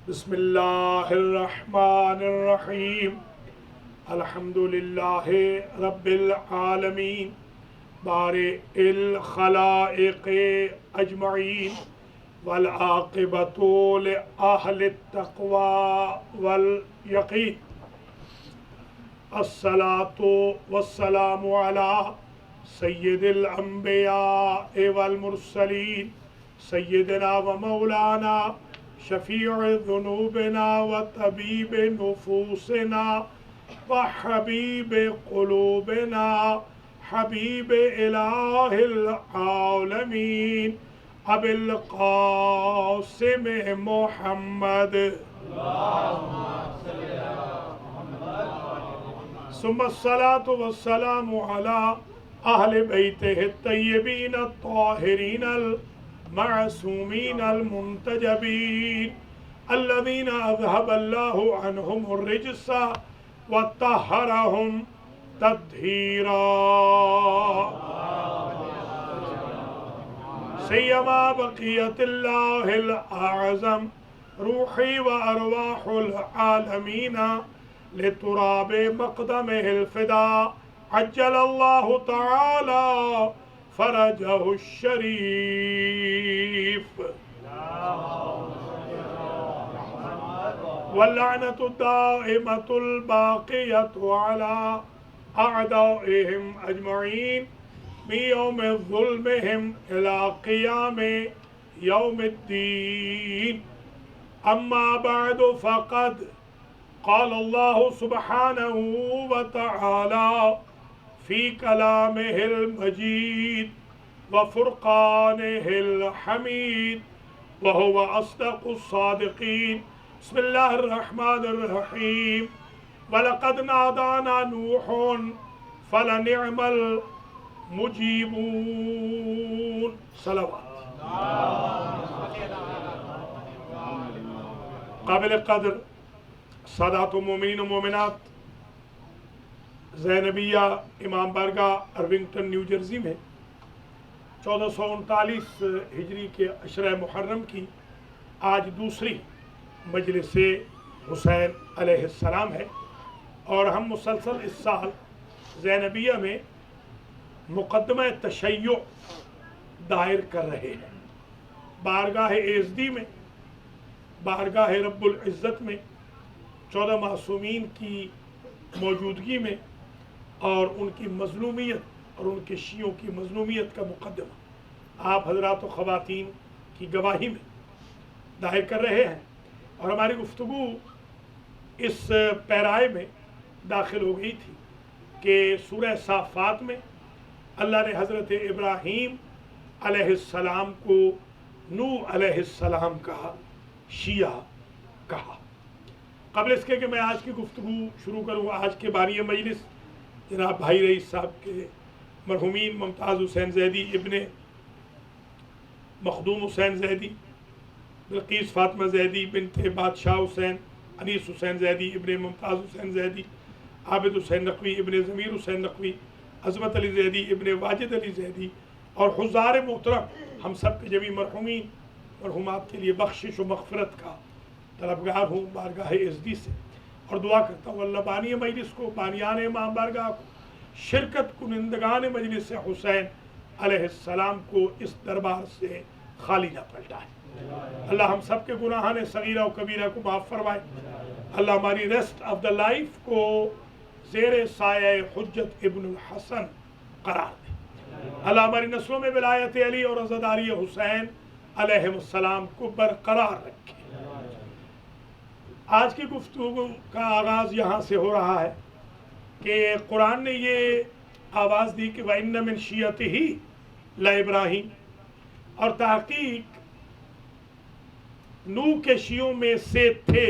بسم اللہ الرحمن الرحیم الحمد للہ رب العالمین بارئ الخلائق اجمعین والعاقبۃ لأہل التقوی والیقین الصلاۃ والسلام علی سید الانبیاء والمرسلین سیدنا و مولانا شفیع ذنوبنا وطبیب نفوسنا وحبیب قلوبنا حبیب الہ العالمین ابی القاسم محمد ثم الصلاة والسلام علی اہل بیتہ الطیبین الطاہرین المعصومین المنتجبین الذین اذهب اللہ عنہم الرجس وطہرہم تطہیرا سیما بقیت اللہ الاعظم روحی و ارواح العالمین لتراب مقدمہ الفدا عجل اللہ تعالی فرجہ الشریف واللعنة الدائمة الباقية على أعدائهم أجمعين من يوم ظلمهم إلى قيام يوم الدين أما بعد فقد قال الله سبحانه وتعالى في كلامه المجيد وفرقانه الحميد وهو أصدق الصادقين بسم الله الرحمن الرحيم ولقد نادانا نوح فلنعم المجيبون صلوات قابل قدر سادات و مومنین و مومنات، زینبیہ امام بارگاہ ارونگٹن نیو جرسی میں 1439 ہجری کے عشرہ محرم کی آج دوسری مجلس حسین علیہ السلام ہے، اور ہم مسلسل اس سال زینبیہ میں مقدمہ تشیع دائر کر رہے ہیں، بارگاہ ایزدی میں، بارگاہ رب العزت میں، 14 معصومین کی موجودگی میں، اور ان کی مظلومیت اور ان کے شیعوں کی مظلومیت کا مقدمہ آپ حضرات و خواتین کی گواہی میں دائر کر رہے ہیں، اور ہماری گفتگو اس پیرائے میں داخل ہو گئی تھی کہ سورہ صافات میں اللہ نے حضرت ابراہیم علیہ السلام کو نوح علیہ السلام کہا، شیعہ کہا۔ قبل اس کے کہ میں آج کی گفتگو شروع کروں، آج کے بانی مجلس جناب بھائی رئیس صاحب کے مرحومین ممتاز حسین زیدی ابن مخدوم حسین زیدی، بلقیس فاطمہ زیدی بنت بادشاہ حسین، انیس حسین زیدی ابن ممتاز حسین زیدی، عابد حسین نقوی ابن ضمیر حسین نقوی، عظمت علی زیدی ابن واجد علی زیدی، اور حضار محترم ہم سب کے جمی مرحومین مرحومات کے لیے بخشش و مغفرت کا طلبگار ہوں بارگاہ ایزدی سے، اور دعا کرتا ہوں اللہ بانی مجلس کو، بانیان امام بارگاہ کو، شرکت کنندگان مجلس حسین علیہ السلام کو اس دربار سے خالی نہ پلٹائے۔ اللہ ہم سب کے گناہان صغیرہ و کبیرہ کو معاف فرمائے۔ اللہ ہماری ریسٹ آف دا لائف کو زیر سایہ حجت ابن الحسن قرار دے۔ اللہ ہماری نسلوں میں ولایت علی اور عزاداری حسین علیہ السلام کو برقرار رکھے۔ آج کی گفتگو کا آغاز یہاں سے ہو رہا ہے کہ قرآن نے یہ آواز دی کہ وَإِنَّ مِن شِيَّتِهِ لَإِبْرَاهِيمَ، اور تحقیق نوح کے شیعوں میں سے تھے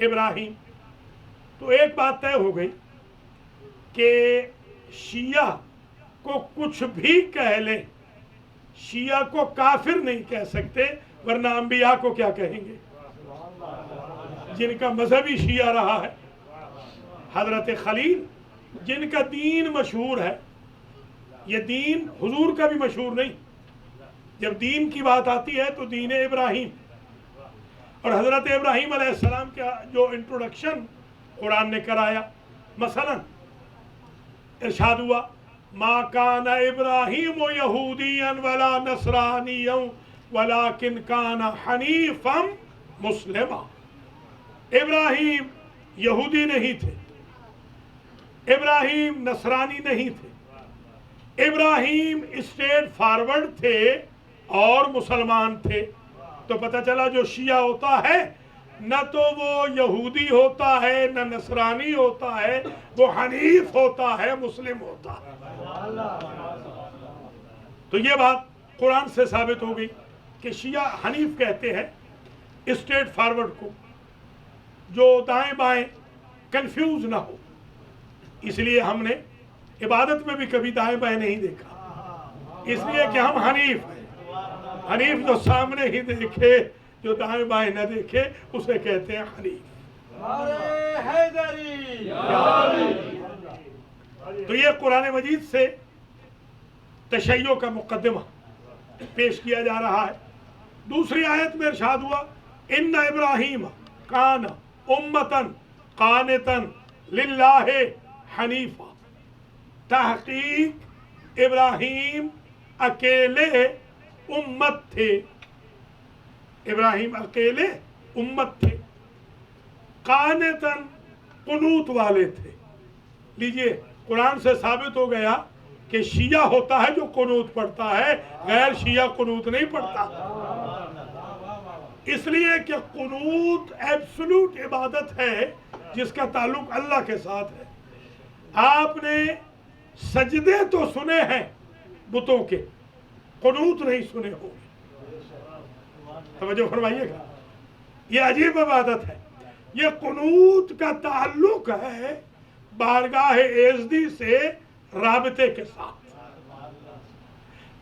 ابراہیم۔ تو ایک بات طے ہو گئی کہ شیعہ کو کچھ بھی کہہ لیں، شیعہ کو کافر نہیں کہہ سکتے، ورنہ انبیاء کو کیا کہیں گے؟ جن کا مذہبی شیعہ رہا ہے، حضرت خلیل جن کا دین مشہور ہے، یہ دین حضور کا بھی مشہور نہیں، جب دین کی بات آتی ہے تو دین ابراہیم، اور حضرت ابراہیم علیہ السلام کا جو انٹروڈکشن قرآن نے کرایا، مثلا ارشاد ہوا ما کان ابراہیم یہودیا ولا نصرانیا ولکن کان حنیفا مسلما۔ ابراہیم یہودی نہیں تھے، ابراہیم نصرانی نہیں تھے، ابراہیم اسٹریٹ فارورڈ تھے اور مسلمان تھے۔ تو پتہ چلا جو شیعہ ہوتا ہے نہ تو وہ یہودی ہوتا ہے نہ نصرانی ہوتا ہے، وہ حنیف ہوتا ہے، مسلم ہوتا ہے۔ تو یہ بات قرآن سے ثابت ہو گئی کہ شیعہ حنیف کہتے ہیں اسٹریٹ فارورڈ کو، جو دائیں بائیں کنفیوز نہ ہو۔ اس لیے ہم نے عبادت میں بھی کبھی دائیں بائیں نہیں دیکھا، اس لیے کہ ہم حنیف ہیں۔ حنیف جو سامنے ہی دیکھے، جو دائیں بائیں نہ دیکھے، اسے کہتے ہیں حنیف۔ تو یہ قرآن مجید سے تشیع کا مقدمہ پیش کیا جا رہا ہے۔ دوسری آیت میں ارشاد ہوا ان ابراہیم کان امتن قانتن للہ حنیفا۔ تحقیق ابراہیم اکیلے امت تھے، ابراہیم اکیلے امت تھے، قانتن قنوت والے تھے۔ لیجئے قرآن سے ثابت ہو گیا کہ شیعہ ہوتا ہے جو قنوت پڑھتا ہے، غیر شیعہ قنوت نہیں پڑھتا، اس لیے کہ قنوت ایبسولوٹ عبادت ہے جس کا تعلق اللہ کے ساتھ ہے۔ آپ نے سجدے تو سنے ہیں بتوں کے، قنوت نہیں سنے ہوں گے، توجہ فرمائیے گا، یہ عجیب عبادت ہے۔ یہ قنوت کا تعلق ہے بارگاہ ایزدی سے رابطے کے ساتھ۔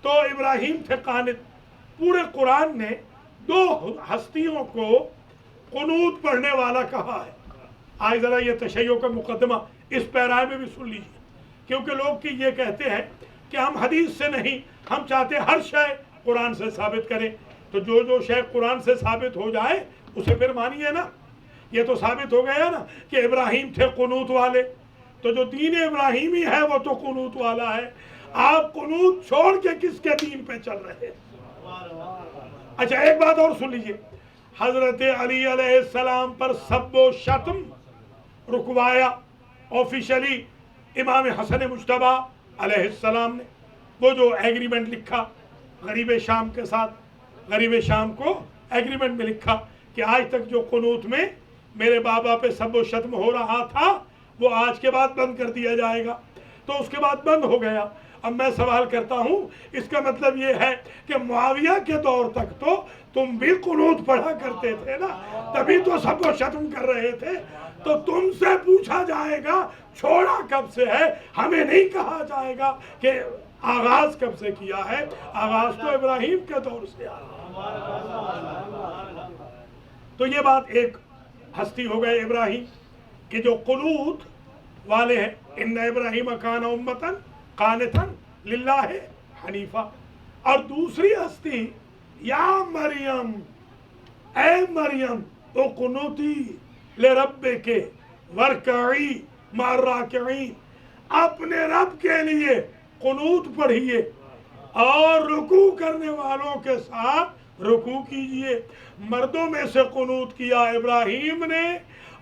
تو ابراہیم تھے قانت۔ پورے قرآن نے دو ہستیوں کو قنوت پڑھنے والا کہا ہے۔ آج ذرا یہ تشیع کا مقدمہ اس پیرائے میں بھی سن لیجیے، کیونکہ لوگ کی یہ کہتے ہیں کہ ہم حدیث سے نہیں، ہم چاہتے ہر شے قرآن سے ثابت کریں۔ تو جو شے قرآن سے ثابت ہو جائے اسے پھر مانیے نا۔ یہ تو ثابت ہو گیا نا کہ ابراہیم تھے قنوت والے، تو جو دین ابراہیمی ہے وہ تو قنوت والا ہے۔ آپ قنوت چھوڑ کے کس کے دین پہ چل رہے ہیں؟ اچھا ایک بات اور سن لیجئے، حضرت علی علیہ السلام پر سب و شتم رکوایا آفیشلی امام حسن مجتبیٰ علیہ السلام نے۔ وہ جو ایگریمنٹ لکھا غریب شام کے ساتھ، غریب شام کو ایگریمنٹ میں لکھا کہ آج تک جو قنوت میں میرے بابا پہ سب و شتم ہو رہا تھا وہ آج کے بعد بند کر دیا جائے گا۔ تو اس کے بعد بند ہو گیا۔ اب میں سوال کرتا ہوں، اس کا مطلب یہ ہے کہ معاویہ کے دور تک تو تم بھی قنوت پڑھا کرتے تھے نا، تبھی تو سب و شتم کر رہے تھے۔ تو تم سے پوچھا جائے گا چھوڑا کب سے ہے، ہمیں نہیں کہا جائے گا کہ آغاز کب سے کیا ہے۔ آغاز تو ابراہیم کے دور سے تو یہ بات ایک ہستی ہو گئے ابراہیم کہ جو قنوت والے ہیں، ان ابراہیم کان امتن قانتن للہ حنیفہ۔ اور دوسری ہستی یا مریم، اے مریم اقنوتی لربک ورکعی مع الراکعین، اپنے رب کے لیے قنوت پڑھیے اور رکوع کرنے والوں کے ساتھ رکوع کیجئے۔ مردوں میں سے قنوت کیا ابراہیم نے،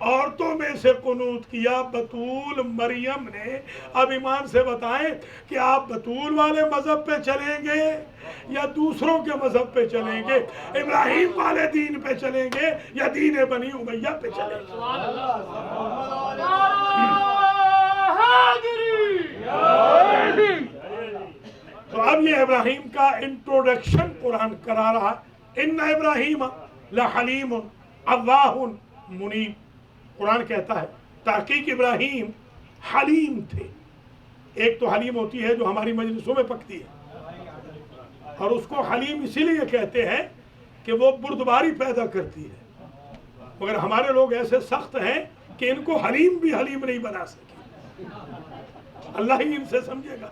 عورتوں میں سے قنوت کیا بطول مریم نے۔ اب ایمان سے بتائیں کہ آپ بطول والے مذہب پہ چلیں گے یا دوسروں کے مذہب پہ چلیں گے؟ ابراہیم والے دین پہ چلیں گے یا دین بنی امیہ پہ چلیں گے؟ تو اب یہ ابراہیم کا انٹروڈکشن قرآن کرا رہا ہے۔ ان ابراہیم لحلیم اواہ منیب۔ قرآن کہتا ہے تحقیق ابراہیم حلیم تھے۔ ایک تو حلیم ہوتی ہے جو ہماری مجلسوں میں پکتی ہے، اور اس کو حلیم اسی لیے کہتے ہیں کہ وہ بردباری پیدا کرتی ہے، مگر ہمارے لوگ ایسے سخت ہیں کہ ان کو حلیم بھی حلیم نہیں بنا سکے۔ اللہ ہی ان سے سمجھے گا۔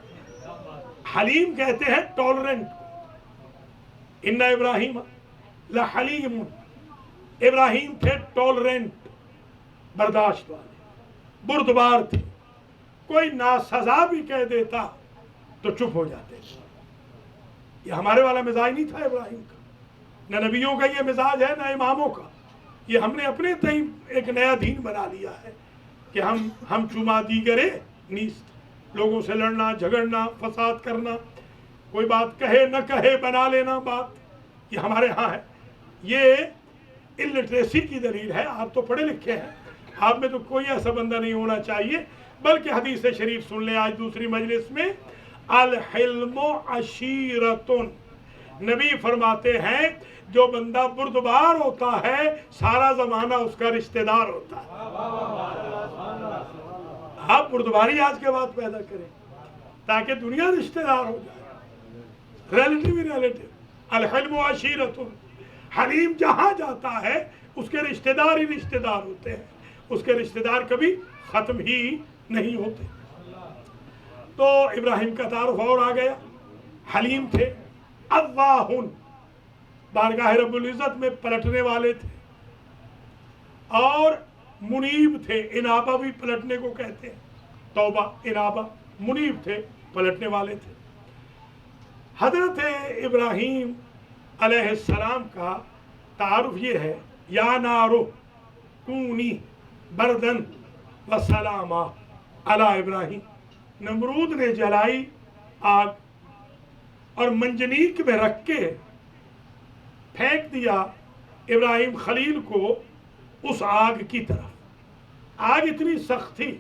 حلیم کہتے ہیں ٹالرنٹ۔ ان ابراہیم لحلیم ابراہیم تھے ٹالرنٹ، برداشت والے، بردبار تھے، کوئی ناسزا بھی کہہ دیتا تو چپ ہو جاتے تھے۔ یہ ہمارے والا مزاج نہیں تھا ابراہیم کا، نہ نبیوں کا یہ مزاج ہے، نہ اماموں کا۔ یہ ہم نے اپنے تئیں ایک نیا دین بنا لیا ہے کہ ہم چما دیگرے نیست، لوگوں سے لڑنا، جھگڑنا، فساد کرنا، کوئی بات کہے نہ کہے بنا لینا بات، یہ ہمارے ہاں ہے۔ یہ الٹریسی کی دلیل ہے۔ آپ تو پڑھے لکھے ہیں، آپ میں تو کوئی ایسا بندہ نہیں ہونا چاہیے، بلکہ حدیث شریف سن لیں آج دوسری مجلس میں، الحلم عشیرتن، نبی فرماتے ہیں جو بندہ بردبار ہوتا ہے سارا زمانہ اس کا رشتہ دار ہوتا ہے۔ آپ بردباری آج کے بعد پیدا کریں تاکہ دنیا رشتہ دار ہو جائے، ریلیٹیو ہی ریلیٹیو۔ الحلم عشیرتن، حلیم جہاں جاتا ہے اس کے رشتہ دار ہی رشتہ دار ہوتے ہیں، اس کے رشتہ دار کبھی ختم ہی نہیں ہوتے۔ تو ابراہیم کا تعارف اور آ گیا، حلیم تھے، اواہن، بارگاہ رب العزت میں پلٹنے والے تھے، اور منیب تھے، انابہ بھی پلٹنے کو کہتے ہیں، توبہ انابہ، منیب تھے، پلٹنے والے تھے۔ حضرت ابراہیم علیہ السلام کا تعارف یہ ہے، یا نارو کونی بردن و سلاما علی ابراہیم، نمرود نے جلائی آگ اور منجنیق میں رکھ کے پھینک دیا ابراہیم خلیل کو اس آگ کی طرف۔ آگ اتنی سخت تھی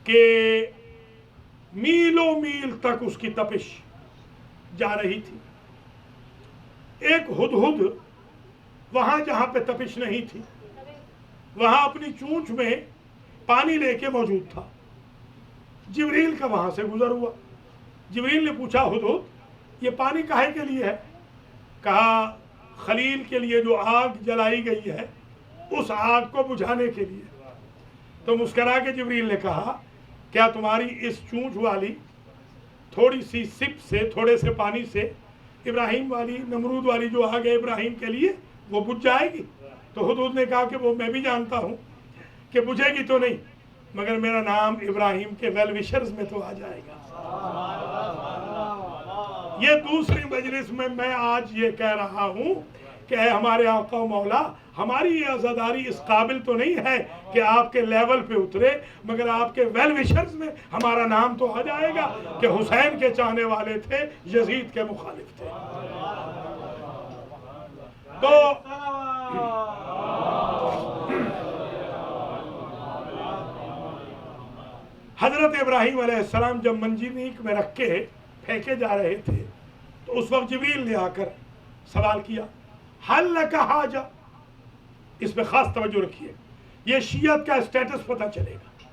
کہ میلوں میل تک اس کی تپش جا رہی تھی۔ ایک ہدہد وہاں جہاں پہ تپش نہیں تھی وہاں اپنی چونچ میں پانی لے کے موجود تھا۔ جبریل کا وہاں سے گزر ہوا، جبریل نے پوچھا ہدہد یہ پانی کاہے کے لیے ہے؟ کہا خلیل کے لیے جو آگ جلائی گئی ہے اس آگ کو بجھانے کے لیے۔ تو مسکرا کے جبریل نے کہا کیا تمہاری اس چونچ والی تھوڑی سی سپ سے، تھوڑے سے پانی سے ابراہیم والی، نمرود والی جو آگ ہے ابراہیم کے لیے وہ بجھ جائے گی؟ تو ہدہد نے کہا کہ وہ میں بھی جانتا ہوں کہ بجھے گی تو نہیں، مگر میرا نام ابراہیم کے ویل وشرز میں تو آ جائے گا۔ یہ دوسری مجلس میں آج یہ کہہ رہا ہوں کہ اے ہمارے آقا و مولا، ہماری یہ عزاداری اس قابل تو نہیں ہے کہ آپ کے لیول پہ اترے، مگر آپ کے ویل وشرز میں ہمارا نام تو آ جائے گا کہ حسین کے چاہنے والے تھے، یزید کے مخالف تھے۔ تو حضرت ابراہیم علیہ السلام جب منجنیق میں رکھ کے پھینکے جا رہے تھے تو اس وقت جبریل نے آ کر سوال کیا، حل لک حاجہ؟ اس پہ خاص توجہ رکھیے، یہ شیعت کا اسٹیٹس پتہ چلے گا۔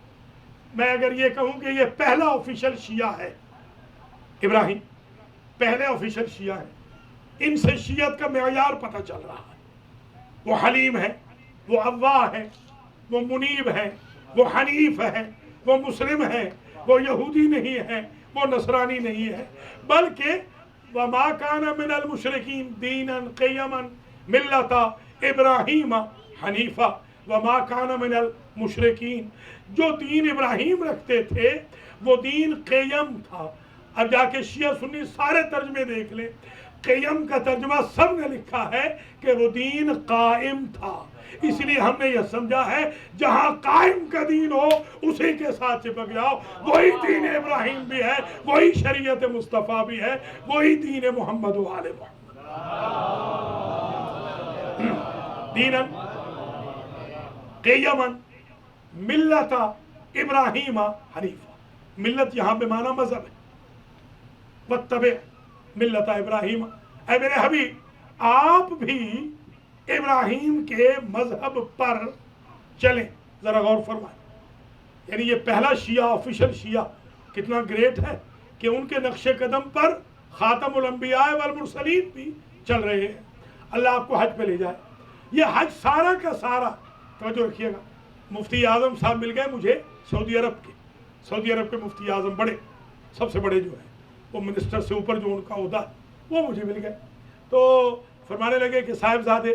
میں اگر یہ کہوں کہ یہ پہلا آفیشل شیعہ ہے، ابراہیم پہلے آفیشل شیعہ ہیں، ان سے شیعت کا معیار پتہ چل رہا ہے۔ وہ حلیم ہے، وہ اواہ ہے، وہ منیب ہے، وہ حنیف ہے، وہ مسلم ہے، وہ یہودی نہیں ہے، وہ نصرانی نہیں ہے، بلکہ وما کان من المشرکین دینا قیما ملت ابراہیم حنیفہ، وما کان من المشرکین، جو دین ابراہیم رکھتے تھے وہ دین قیم تھا۔ اب جا کے شیعہ سنی سارے ترجمے دیکھ لیں، قیم کا ترجمہ سب نے لکھا ہے کہ وہ دین قائم تھا۔ اس لیے ہم نے یہ سمجھا ہے جہاں قائم کا دین ہو اسی کے ساتھ چپک جاؤ، وہی دین ابراہیم بھی ہے، وہی شریعت مصطفیٰ بھی ہے، وہی دین محمد و آل محمد۔ دینا قیما ملت ابراہیم حنیفہ، ملت یہاں پہ معنی مذہب ہے، واتبع ملت ابراہیم، اے میرے حبیب آپ بھی ابراہیم کے مذہب پر چلیں۔ ذرا غور فرمائیں، یعنی یہ پہلا شیعہ، آفیشل شیعہ کتنا گریٹ ہے کہ ان کے نقش قدم پر خاتم الانبیاء والمرسلین بھی چل رہے ہیں۔ اللہ آپ کو حج پہ لے جائے۔ یہ حج سارا کا سارا، توجہ رکھیے گا، مفتی اعظم صاحب مل گئے مجھے سعودی عرب کے، سعودی عرب کے مفتی اعظم بڑے، سب سے بڑے جو ہیں، وہ منسٹر سے اوپر جو ان کا عہدہ وہ مجھے مل گئے۔ تو فرمانے لگے کہ صاحب زادے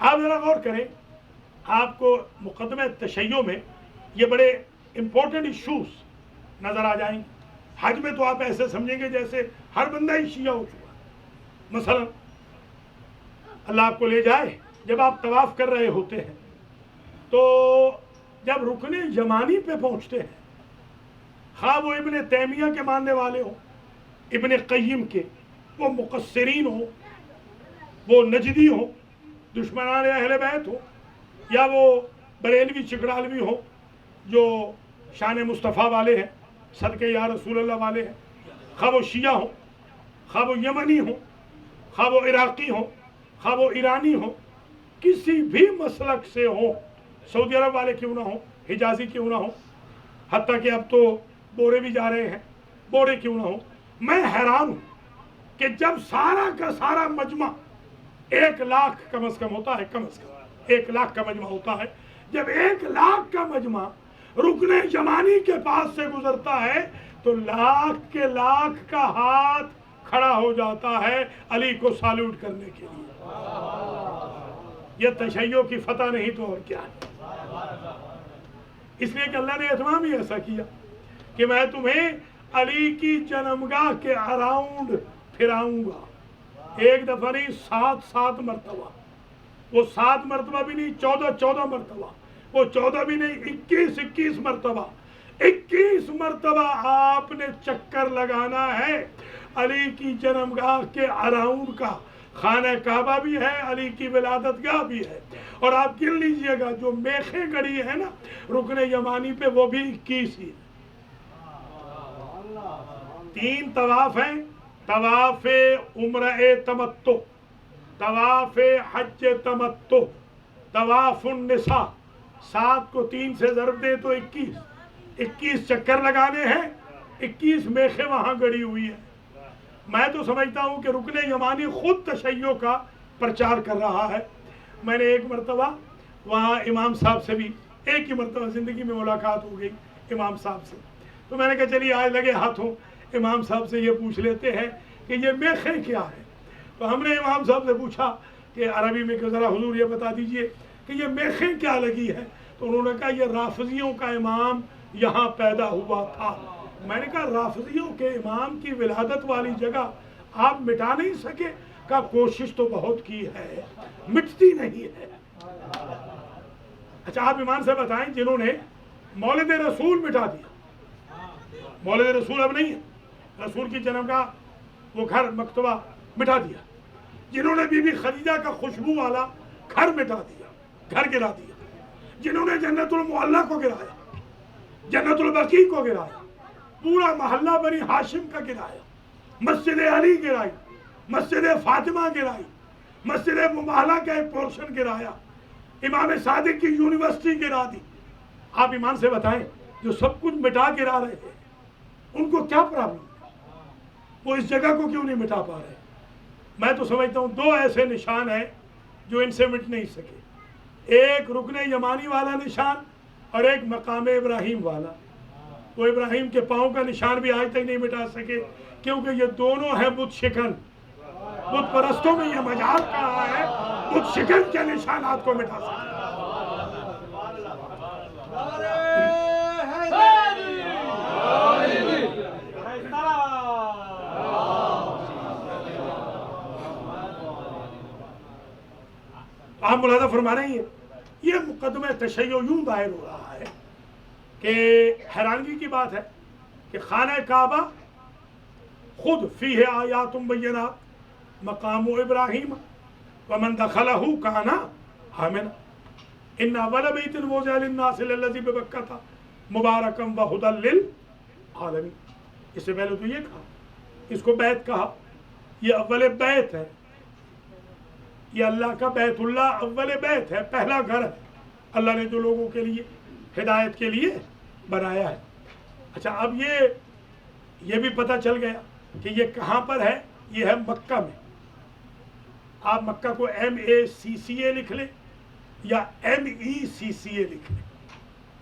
آپ ذرا غور کریں، آپ کو مقدمہ تشیع میں یہ بڑے امپورٹنٹ ایشوز نظر آ جائیں گے۔ حج میں تو آپ ایسے سمجھیں گے جیسے ہر بندہ ہی شیعہ ہو چکا۔ مثلا اللہ آپ کو لے جائے، جب آپ طواف کر رہے ہوتے ہیں تو جب رکن یمانی پہ پہنچتے ہیں، خواہ وہ ابن تیمیہ کے ماننے والے ہوں، ابن قیم کے، وہ مقصرین ہوں، وہ نجدی ہوں، دشمنان اہل بیت ہوں، یا وہ بریلوی چکڑالوی ہوں جو شان مصطفیٰ والے ہیں، صدقے یا رسول اللہ والے ہیں، خواہ وہ شیعہ ہوں، خواہ وہ یمنی ہوں، خواہ وہ عراقی ہوں، خواہ وہ ایرانی ہوں، کسی بھی مسلک سے ہوں، سعودی عرب والے کیوں نہ ہوں، حجازی کیوں نہ ہوں، حتیٰ کہ اب تو بورے بھی جا رہے ہیں، بورے کیوں نہ ہوں، میں حیران ہوں کہ جب سارا کا سارا مجمع 1,00,000 کم از کم ہوتا ہے، کم از کم 1,00,000 کا مجمع ہوتا ہے، جب 1,00,000 کا مجمع رکن یمانی کے پاس سے گزرتا ہے تو لاکھ کے لاکھ کا ہاتھ کھڑا ہو جاتا ہے علی کو سالوٹ کرنے کے لیے۔ یہ تشیع کی فتح نہیں تو اور کیا ہے؟ اس لیے کہ اللہ نے اہتمام ہی ایسا کیا کہ میں تمہیں علی کی جنمگاہ کے اراؤنڈ پھراؤں گا، ایک دفعہ نہیں، 7 مرتبہ، وہ 7 مرتبہ بھی نہیں، 14 مرتبہ، وہ 14 بھی نہیں، 21 مرتبہ، 21 مرتبہ آپ نے چکر لگانا ہے علی کی جنمگاہ کے اراؤنڈ کا۔ خانہ کعبہ بھی ہے، علی کی ولادت گاہ بھی ہے، اور آپ گن لیجئے گا جو میخیں گڑی ہے نا رکن یمانی پہ، وہ بھی 21 ہی۔ 3 طواف ہیں، طواف عمرہ تمتع، طواف حج تمتع، طواف النساء، 7 کو 3 سے ضرب دے تو 21 چکر لگانے ہیں، 21 میخیں وہاں گڑی ہوئی ہے۔ میں تو سمجھتا ہوں کہ رکن یمانی خود تشیع کا پرچار کر رہا ہے۔ میں نے ایک مرتبہ وہاں امام صاحب سے بھی ایک ہی مرتبہ زندگی میں ملاقات ہو گئی امام صاحب سے، تو میں نے کہا چلیے آج لگے ہاتھوں امام صاحب سے یہ پوچھ لیتے ہیں کہ یہ میخیں کیا ہے۔ تو ہم نے امام صاحب سے پوچھا کہ عربی میں کہ ذرا حضور یہ بتا دیجئے کہ یہ میخیں کیا لگی ہے، تو انہوں نے کہا یہ رافضیوں کا امام یہاں پیدا ہوا تھا۔ میں نے کہا رافضیوں کے امام کی ولادت والی جگہ آپ مٹا نہیں سکے؟ کہا کوشش تو بہت کی ہے، مٹتی نہیں ہے۔ اچھا آپ ایمان سے بتائیں، جنہوں نے مولد رسول مٹا دیا، مولد رسول اب نہیں ہے، رسول کی جنمگاہ وہ گھر مکتبہ مٹا دیا، جنہوں نے بی بی خدیجہ کا خوشبو والا گھر مٹا دیا، گھر گرا دیا، جنہوں نے جنت المعلیٰ کو گرایا، جنت البقیع کو گرایا، پورا محلہ بنی ہاشم کا گرایا، مسجد علی گرائی، مسجد فاطمہ گرائی، مسجد مباہلہ کا ایک پورشن گرایا، امام صادق کی یونیورسٹی گرا دی۔ آپ ایمان سے بتائیں جو سب کچھ مٹا گرا رہے ہیں ان کو کیا پرابلم ہے؟ وہ اس جگہ کو کیوں نہیں مٹا پا رہے؟ میں تو سمجھتا ہوں 2 ایسے نشان ہیں جو ان سے مٹ نہیں سکے، ایک رکن یمانی والا نشان اور ایک مقام ابراہیم والا۔ وہ ابراہیم کے پاؤں کا نشان بھی آج تک نہیں مٹا سکے، کیونکہ یہ دونوں ہیں بت شکن۔ بت پرستوں میں یہ مجال کہا ہے بت شکن کے نشانات کو مٹا سکے۔ آپ ملاحظہ فرما رہے ہیں یہ مقدمہ تشیع یوں ظاہر ہو رہا ہے کہ حیرانگی کی بات ہے کہ خانہ کعبہ خود فیہ آیات بینات مقام ابراہیم ومن دخلہ کان آمنا ان اول بیت وضع للناس للذی ببکۃ مبارکا وہدی للعالمین۔ اس سے پہلے تو یہ کہا، اس کو بیت کہا، یہ اول بیت ہے، یہ اللہ کا بیت اللہ اول بیت ہے، پہلا گھر ہے اللہ نے جو لوگوں کے لیے ہدایت کے لیے بنایا ہے۔ اچھا اب یہ بھی پتہ چل گیا کہ یہ کہاں پر ہے، یہ ہے مکہ میں۔ آپ مکہ کو MACCA لکھ لیں یا MECCA لکھ لیں۔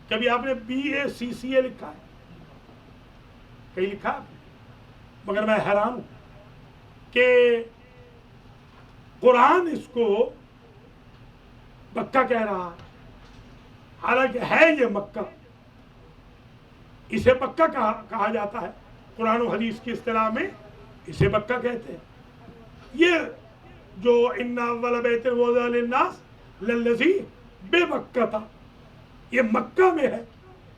کبھی آپ نے BACCA لکھا ہے؟ کہیں لکھا آپ نے؟ مگر میں حیران ہوں کہ قرآن اس کو مکہ کہہ رہا ہے، حالانکہ ہے یہ مکہ، اسے مکہ کہا جاتا ہے، قرآن و حدیث کی اصطلاح میں اسے مکہ کہتے ہیں۔ یہ جو ان اول بیت وضع للناس للذی بمکہ تھا، یہ مکہ میں ہے،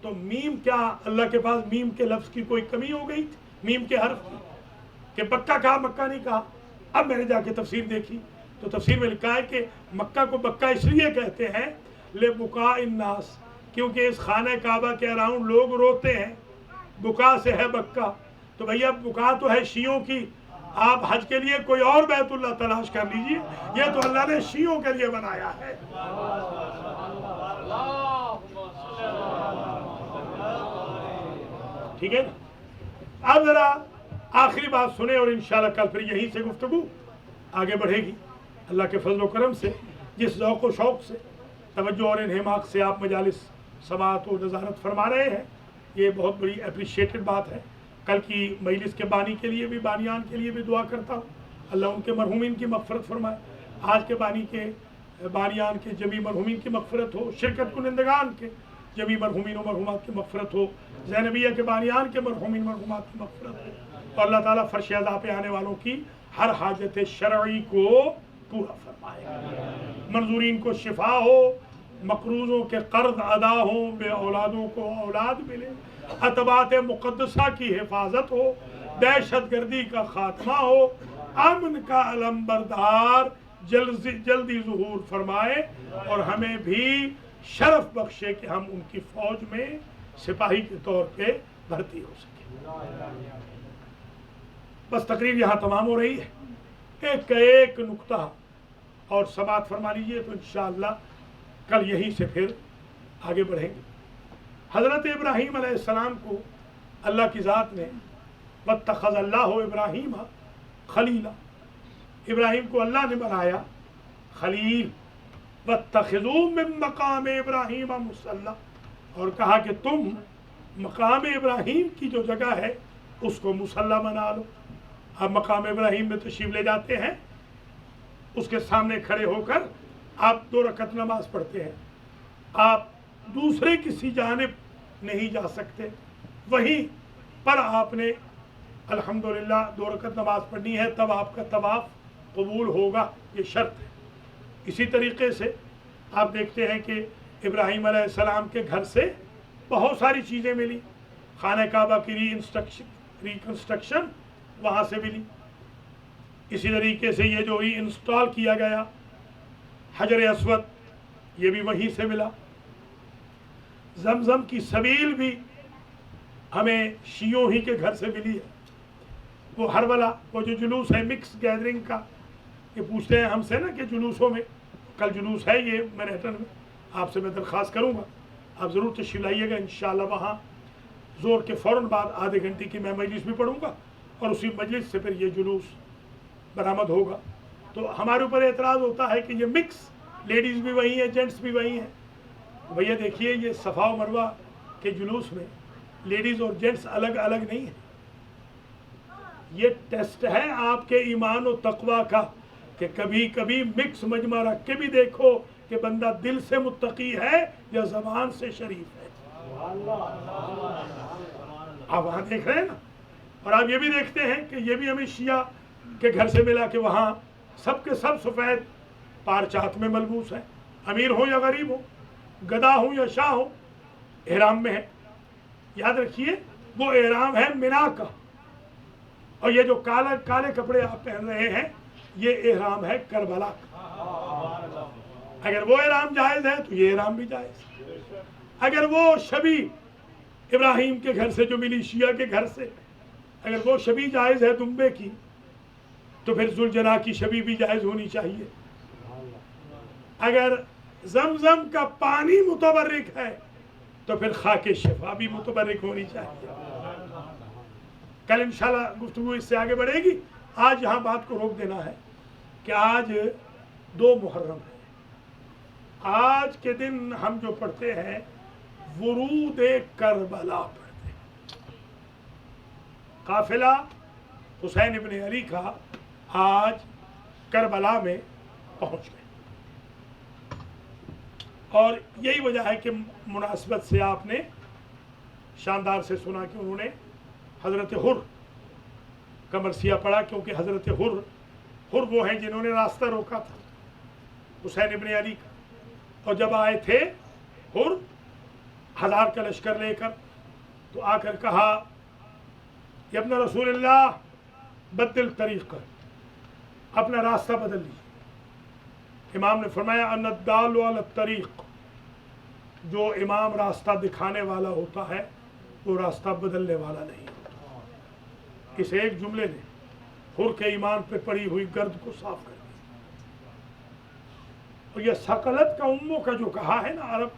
تو میم کیا اللہ کے پاس میم کے لفظ کی کوئی کمی ہو گئی تھی، میم کے حرف کی، کہ مکہ کہا مکہ نہیں کہا؟ اب میں نے جا کے تفسیر دیکھی تو تفسیر میں لکھا ہے کہ مکہ کو مکہ اس لیے کہتے ہیں لبکاء الناس، کیونکہ اس خانہ کعبہ کے اراؤنڈ لوگ روتے ہیں، بکا سے ہے مکہ۔ تو بھیا بکا تو ہے شیعوں کی، آپ حج کے لیے کوئی اور بیت اللہ تلاش کر لیجئے، یہ تو اللہ نے شیعوں کے لیے بنایا ہے۔ ٹھیک ہے نا؟ اب ذرا آخری بات سنیں اور انشاءاللہ کل پھر یہیں سے گفتگو آگے بڑھے گی اللہ کے فضل و کرم سے۔ جس ذوق و شوق سے، توجہ اور انہماک سے آپ مجالس سماعت و نظارت فرما رہے ہیں، یہ بہت بڑی اپریشیٹڈ بات ہے۔ کل کی مجلس کے بانی کے لیے بھی، بانیان کے لیے بھی دعا کرتا ہوں، اللہ ان کے مرحومین کی مغفرت فرمائے، آج کے بانی کے بانیان کے جمی مرحومین کی مغفرت ہو، شرکت کنندگان کے جمی مرحومین و مرحومات کی مغفرت ہو، زینبیہ کے بانیان کے مرحومین مرحومات کی مغفرت ہو، اور اللہ تعالیٰ فرش عزا پہ آنے والوں کی ہر حاجت شرعی کو پورا فرمائے، منظورین کو شفا ہو، مقروضوں کے قرض ادا ہوں، بے اولادوں کو اولاد ملے، عتبات مقدسہ کی حفاظت ہو، دہشت گردی کا خاتمہ ہو، امن کا علم بردار جلدی ظہور فرمائے، اور ہمیں بھی شرف بخشے کہ ہم ان کی فوج میں سپاہی کے طور پہ بھرتی ہو سکیں۔ بس تقریر یہاں تمام ہو رہی ہے، ایک نقطہ اور سماعت فرما لیجیے تو انشاءاللہ کل یہیں سے پھر آگے بڑھیں گے۔ حضرت ابراہیم علیہ السلام کو اللہ کی ذات نے واتخذ اللہ ابراہیم خلیلا، ابراہیم کو اللہ نے بنایا خلیل، واتخذوا من مقام ابراہیم مصلی، اور کہا کہ تم مقام ابراہیم کی جو جگہ ہے اس کو مصلی بنا لو۔ آپ مقام ابراہیم میں تشریف لے جاتے ہیں، اس کے سامنے کھڑے ہو کر آپ 2 رکعت نماز پڑھتے ہیں، آپ دوسرے کسی جانب نہیں جا سکتے، وہیں پر آپ نے الحمدللہ 2 رکعت نماز پڑھنی ہے، تب آپ کا طواف قبول ہوگا، یہ شرط ہے۔ اسی طریقے سے آپ دیکھتے ہیں کہ ابراہیم علیہ السلام کے گھر سے بہت ساری چیزیں ملی، خانہ کعبہ کی ریکنسٹرکشن وہاں سے ملی، اسی طریقے سے یہ جو ری انسٹال کیا گیا حجر اسود یہ بھی وہیں سے ملا، زمزم کی سبیل بھی ہمیں شیعوں ہی کے گھر سے ملی ہے۔ وہ ہربلا وہ جو جلوس ہے مکس گیدرنگ کا، یہ پوچھتے ہیں ہم سے نا کہ جلوسوں میں، کل جلوس ہے یہ مینہٹن میں، آپ سے میں درخواست کروں گا آپ ضرور تشریف لائیے گا انشاءاللہ۔ وہاں زور کے فوراً بعد آدھے گھنٹے کی میں مجلس بھی پڑھوں گا اور اسی مجلس سے پھر یہ جلوس برآمد ہوگا۔ تو ہمارے اوپر اعتراض ہوتا ہے کہ یہ مکس، لیڈیز بھی وہی ہیں جینٹس بھی وہی ہیں۔ بھیا دیکھیے یہ صفا و مروہ کے جلوس میں لیڈیز اور جینٹس الگ الگ نہیں ہیں، یہ ٹیسٹ ہے آپ کے ایمان و تقوی کا کہ کبھی کبھی مکس مجمع رکھ کے بھی دیکھو کہ بندہ دل سے متقی ہے یا زبان سے شریف ہے۔ آپ وہاں دیکھ رہے ہیں نا، اور آپ یہ بھی دیکھتے ہیں کہ یہ بھی ہمیں شیعہ کے گھر سے ملا کہ وہاں سب کے سب سفید پارچات میں ملبوس ہیں، امیر ہوں یا غریب ہوں، گدا ہوں یا شاہ ہوں، احرام میں ہے۔ یاد رکھیے وہ احرام ہے منا کا، اور یہ جو کالے کپڑے آپ پہن رہے ہیں یہ احرام ہے کربلا کا۔ اگر وہ احرام جائز ہے تو یہ احرام بھی جائز ہے۔ اگر وہ شبی ابراہیم کے گھر سے جو ملی شیعہ کے گھر سے، اگر وہ شبی جائز ہے دمبے کی، تو پھر ذوالجناح کی شبی بھی جائز ہونی چاہیے۔ اگر زمزم کا پانی متبرک ہے تو پھر خاک شفا بھی متبرک ہونی چاہیے۔ کل انشاءاللہ گفتگو اس سے آگے بڑھے گی، آج یہاں بات کو روک دینا ہے کہ آج 2 محرم ہے۔ آج کے دن ہم جو پڑھتے ہیں ورود کربلا پڑھتے ہیں، قافلہ حسین ابن علی کا آج کربلا میں پہنچ گئے. اور یہی وجہ ہے کہ مناسبت سے آپ نے شاندار سے سنا کہ انہوں نے حضرت حر کا مرثیہ پڑھا، کیونکہ حضرت حر وہ ہیں جنہوں نے راستہ روکا تھا حسین ابن علی کا. اور جب آئے تھے حر 1000 کا لشکر لے کر، تو آ کر کہا کہ ابن رسول اللہ بدل طریق کر، اپنا راستہ بدل لیجیے. امام نے فرمایا ان الدال علی الطریق، جو امام راستہ دکھانے والا ہوتا ہے وہ راستہ بدلنے والا نہیں ہوتا. اس ایک جملے نے حر کے ایمان پہ پڑی ہوئی گرد کو صاف کر دیا. اور یہ ثقلت کا اموں کا جو کہا ہے نا عرب،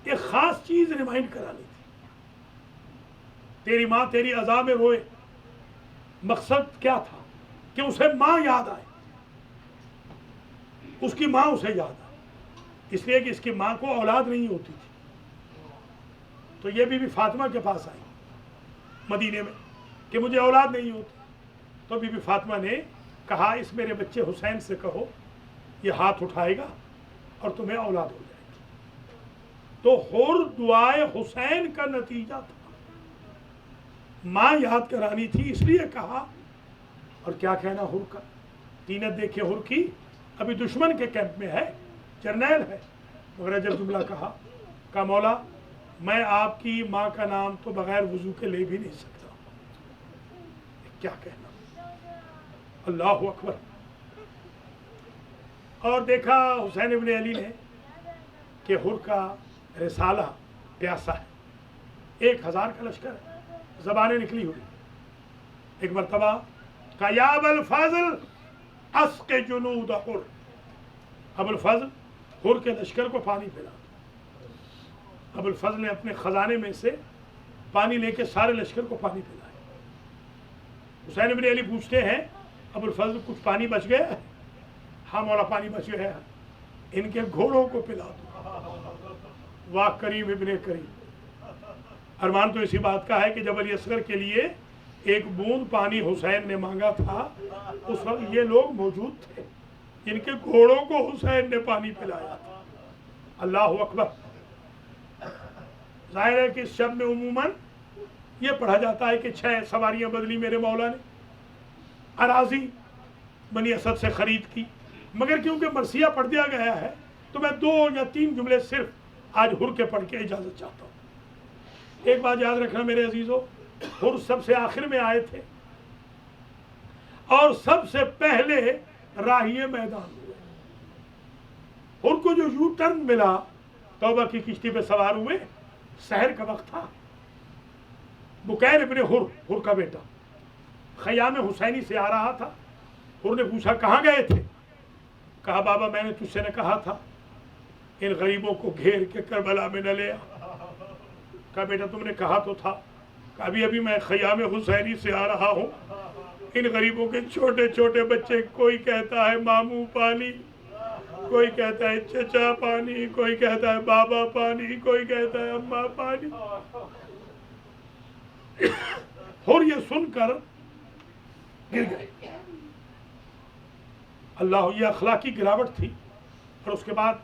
ایک خاص چیز ریمائنڈ کرانی تھی. تیری ماں تیری عزا میں روئے، مقصد کیا تھا؟ کہ اسے ماں یاد آئے، اس کی ماں اسے یاد آئے. اس لیے کہ اس کی ماں کو اولاد نہیں ہوتی تھی، تو یہ بی بی فاطمہ کے پاس آئی مدینے میں کہ مجھے اولاد نہیں ہوتی. تو بی بی فاطمہ نے کہا اس میرے بچے حسین سے کہو یہ ہاتھ اٹھائے گا اور تمہیں اولاد ہو جائے گی. تو حر دعائے حسین کا نتیجہ تھا، ماں یاد کرانی تھی، اس لیے کہا. اور کیا کہنا حر کا، تینت دیکھے حر کی، ابھی دشمن کے کیمپ میں ہے، جرنیل ہے، مگر جب جملہ کہا مولا میں آپ کی ماں کا نام تو بغیر وضو کے لے بھی نہیں سکتا. کیا کہنا، اللہ اکبر. اور دیکھا حسین ابن علی نے کہ حر کا رسالہ پیاسا ہے، 1000 کا لشکر ہے، زبانیں نکلی ہوئی. ایک مرتبہ کہا یا ابا الفضل اسق جنود حر، ابو الفضل حر کے لشکر کو پانی پلا. ابو الفضل نے اپنے خزانے میں سے پانی لے کے سارے لشکر کو پانی پلایا. حسین ابن علی پوچھتے ہیں ابو الفضل کچھ پانی بچ گیا ہے؟ ہاں مولا پانی بچ گیا ہے. ان کے گھوڑوں کو پلا دو. واہ کریم ابن کریم. ارمان تو اسی بات کا ہے کہ جب علی اصغر کے لیے ایک بوند پانی حسین نے مانگا تھا، اس وقت یہ لوگ موجود تھے، ان کے گھوڑوں کو حسین نے پانی پلایا تھا. اللہ اکبر. ظاہر ہے کہ اس شب میں عموماً یہ پڑھا جاتا ہے کہ 6 سواریاں بدلی میرے مولا نے، اراضی بنی اسد سے خرید کی، مگر کیونکہ مرثیہ پڑھ دیا گیا ہے تو میں 2 یا 3 جملے صرف آج حر کے پڑھ کے اجازت چاہتا ہوں. ایک بات یاد رکھنا میرے عزیزو، حر سب سے آخر میں آئے تھے اور سب سے پہلے راہی میدان ہوئے. حر کو جو یو ٹرن ملا، توبہ کی کشتی پہ سوار ہوئے، سحر کا وقت تھا. بکیر ابن حر کا بیٹا خیام حسینی سے آ رہا تھا. حر نے پوچھا کہاں گئے تھے؟ کہا بابا میں نے تجھ سے نہ کہا تھا ان غریبوں کو گھیر کے کربلا میں نہ لے آ. کہا بیٹا تم نے کہا تو تھا. کہا ابھی میں خیام حسینی سے آ رہا ہوں، ان غریبوں کے چھوٹے چھوٹے بچے، کوئی کہتا ہے ماموں پانی، کوئی کہتا ہے چچا پانی، کوئی کہتا ہے بابا پانی، کوئی کہتا ہے اماں پانی. اور یہ سن کر گر گئے. اللہ، یہ اخلاقی گراوٹ تھی. اور اس کے بعد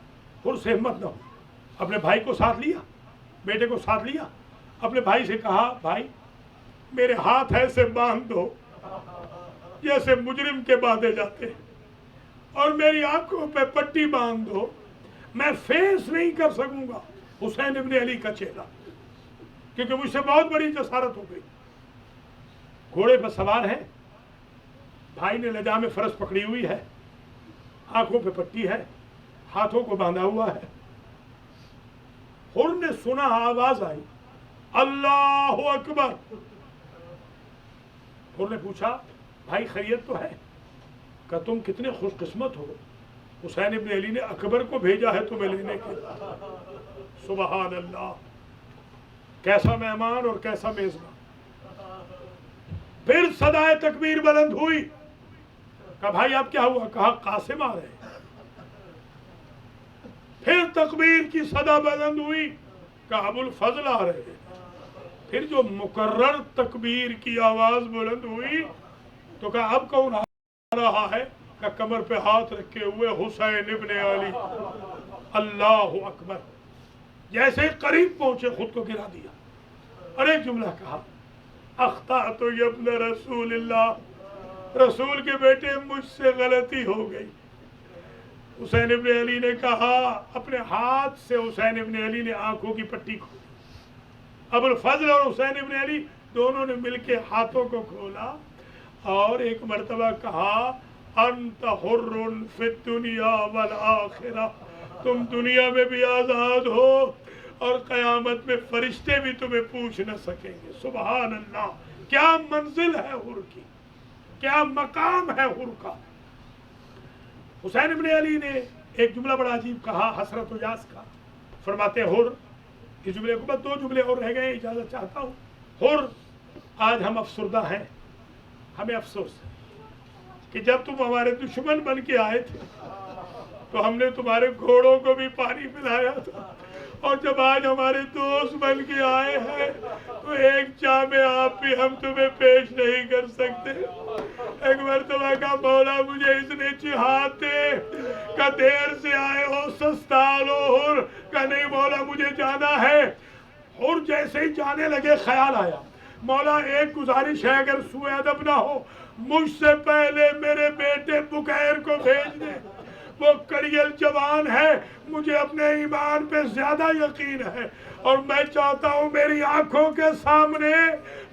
حر سے ہمت نہ ہو، اپنے بھائی کو ساتھ لیا، بیٹے کو ساتھ لیا، اپنے بھائی سے کہا بھائی میرے ہاتھ ایسے باندھ دو جیسے مجرم کے باندھے جاتے ہیں، اور میری آنکھوں پہ پٹی باندھ دو، میں فیس نہیں کر سکوں گا حسین ابن علی کا چہرہ، کیونکہ مجھ سے بہت بڑی جسارت ہو گئی. گھوڑے پر سوار ہے، بھائی نے لجام فرس پکڑی ہوئی ہے، آنکھوں پہ پٹی ہے، ہاتھوں کو باندھا ہوا ہے. حر نے سنا آواز آئی اللہ اکبر. حر نے پوچھا بھائی خیریت تو ہے؟ کہ تم کتنے خوش قسمت ہو، حسین ابن علی نے اکبر کو بھیجا ہے تمہیں لینے کے. سبحان اللہ، کیسا مہمان اور کیسا میزبان. پھر صدائے تکبیر بلند ہوئی. کہا بھائی اب کیا ہوا؟ کہا قاسم آ رہے ہیں. پھر تکبیر کی صدا بلند ہوئی. کہا ابو الفضل آ رہے ہیں. پھر جو مکرر تکبیر کی آواز بلند ہوئی تو کہا اب کون آ رہا ہے؟ کا کمر پہ ہاتھ رکھے ہوئے حسین ابن علی، اللہ اکبر، جیسے قریب پہنچے خود کو گرا دیا اور ایک جملہ کہا، اخطأت یا ابن رسول اللہ، رسول کے بیٹے مجھ سے غلطی ہو گئی۔ حسین ابن علی نے کہا، اپنے ہاتھ سے حسین ابن علی نے آنکھوں کی پٹی کھولی، ابو الفضل اور حسین ابن علی دونوں نے مل کے ہاتھوں کو کھولا اور ایک مرتبہ کہا، انت حر فی الدنیا والآخرہ، تم دنیا میں بھی آزاد ہو اور قیامت میں فرشتے بھی تمہیں پوچھ نہ سکیں گے۔ سبحان اللہ، کیا منزل ہے حر کی، کیا مقام ہے حر کا۔ حسین ابن علی نے ایک جملہ بڑا عجیب کہا، حسرت و یاس کا، فرماتے حر، اس جملے کے بعد 2 جملے اور رہ گئے، اجازت چاہتا ہوں۔ حر، آج ہم افسردہ ہیں، ہمیں افسوس ہے کہ جب تم ہمارے دشمن بن کے آئے تھے تو ہم نے تمہارے گھوڑوں کو بھی پانی پلایا تھا، اور جب آج ہمارے دوست بن کے آئے ہیں تو ایک جام آپ بھی ہم تمہیں پیش نہیں کر سکتے۔ ایک مرتبہ کا مولا مجھے اس نے چاہتے کہ دیر سے آئے ہو سستا لو حر، کہ نہیں مولا مجھے جانا ہے۔ حر جیسے ہی جانے لگے خیال آیا، مولا ایک گزارش ہے، اگر سوء ادب نہ ہو مجھ سے پہلے میرے بیٹے بکیر کو بھیج دے، وہ کڑیل جوان ہے، مجھے اپنے ایمان پہ زیادہ یقین ہے اور میں چاہتا ہوں میری آنکھوں کے سامنے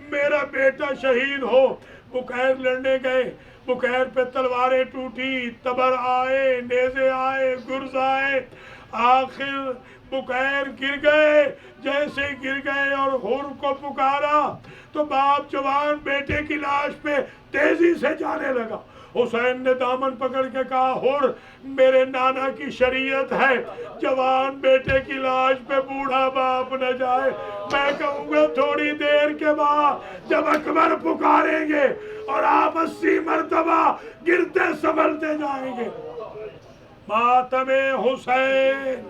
میرا بیٹا شہید ہو۔ بکیر لڑنے گئے، بکیر پہ تلواریں ٹوٹی، تبر آئے، نیزے آئے، گرز آئے، آخر بکیر گر گئے۔ جیسے گر گئے اور حر کو پکارا تو باپ جوان بیٹے کی لاش پہ تیزی سے جانے لگا۔ حسین نے دامن پکڑ کے کہا، حر میرے نانا کی شریعت ہے، جوان بیٹے کی لاش پہ بوڑھا باپ نہ جائے۔ میں کہوں گا تھوڑی دیر کے بعد جب اکبر پکاریں گے اور آپ 80 مرتبہ گرتے سنبھلتے جائیں گے، ماتم حسین